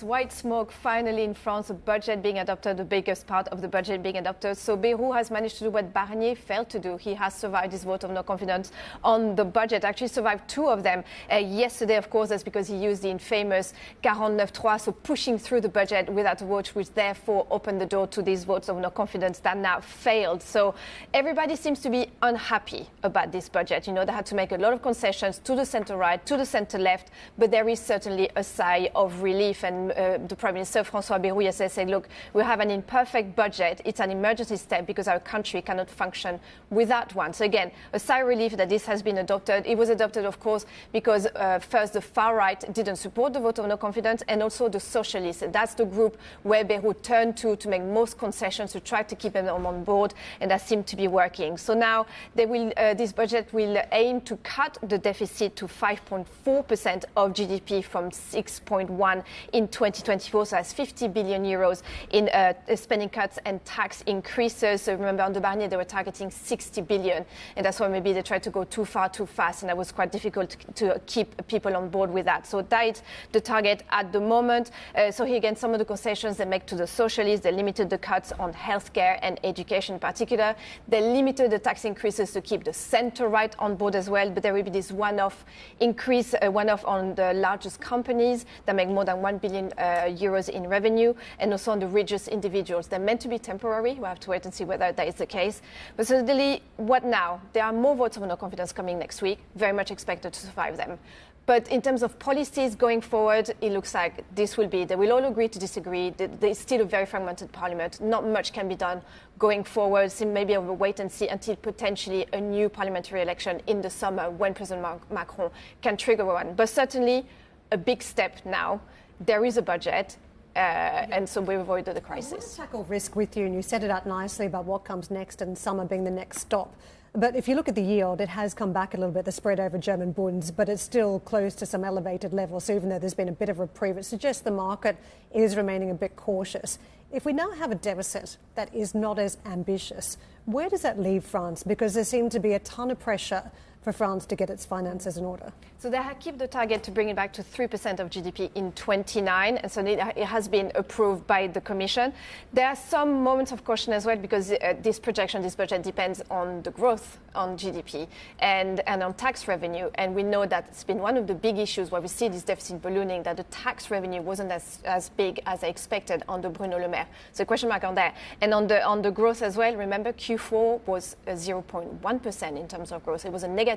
Yes, white smoke finally in France, a budget being adopted, the biggest part of the budget being adopted. So Bayrou has managed to do what Barnier failed to do. He has survived his vote of no confidence on the budget, actually survived two of them. Yesterday, of course, that's because he used the infamous 49.3, so pushing through the budget without a vote, which therefore opened the door to these votes of no confidence that now failed. So everybody seems to be unhappy about this budget. You know, they had to make a lot of concessions to the centre-right, to the centre-left, but there is certainly a sigh of relief. And the Prime Minister Francois Bayrou yesterday said, look, we have an imperfect budget. It's an emergency step because our country cannot function without one. So again, a sigh of relief that this has been adopted. It was adopted, of course, because first the far right didn't support the vote of no confidence, and also the socialists. That's the group where Bayrou turned to make most concessions to try to keep them on board, and that seemed to be working. So now this budget will aim to cut the deficit to 5.4% of GDP from 6.1 in 2024. So that's 50 billion euros in spending cuts and tax increases. So remember, under Barnier, they were targeting 60 billion. And that's why maybe they tried to go too far, too fast. And that was quite difficult to keep people on board with that. So that's the target at the moment. So here again, some of the concessions they make to the socialists, they limited the cuts on healthcare and education in particular. They limited the tax increases to keep the centre-right on board as well. But there will be this one-off increase, one-off on the largest companies that make more than 1 billion euros in revenue, and also on the richest individuals. They're meant to be temporary. We'll have to wait and see whether that is the case. But certainly, what now? There are more votes of no confidence coming next week, very much expected to survive them. But in terms of policies going forward, it looks like this will be, they will all agree to disagree. There's still a very fragmented parliament. Not much can be done going forward. So maybe we'll wait and see until potentially a new parliamentary election in the summer when President Macron can trigger one. But certainly a big step now. There is a budget. And so we avoided the crisis. I want to tackle risk with you, and you set it out nicely about what comes next and summer being the next stop. But if you look at the yield, it has come back a little bit, the spread over German bonds, but it's still close to some elevated levels. So even though there's been a bit of reprieve, it suggests the market is remaining a bit cautious. If we now have a deficit that is not as ambitious, where does that leave France? Because there seemed to be a ton of pressure for France to get its finances in order. So they have kept the target to bring it back to 3% of GDP in 29, and so it has been approved by the Commission. There are some moments of caution as well, because this projection, this budget depends on the growth on GDP and on tax revenue. And we know that it's been one of the big issues where we see this deficit ballooning, that the tax revenue wasn't as big as I expected under Bruno Le Maire. So question mark on there. And on the growth as well, remember Q4 was 0.1% in terms of growth. It was a negative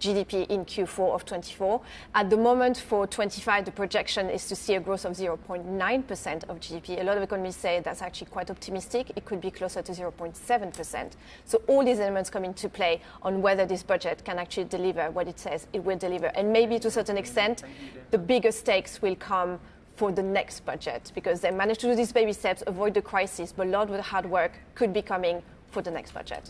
GDP in Q4 of 24. At the moment for 25, the projection is to see a growth of 0.9% of GDP. A lot of economists say that's actually quite optimistic. It could be closer to 0.7%. So all these elements come into play on whether this budget can actually deliver what it says it will deliver. And maybe to a certain extent, the bigger stakes will come for the next budget, because they managed to do these baby steps, avoid the crisis, but a lot of the hard work could be coming for the next budget.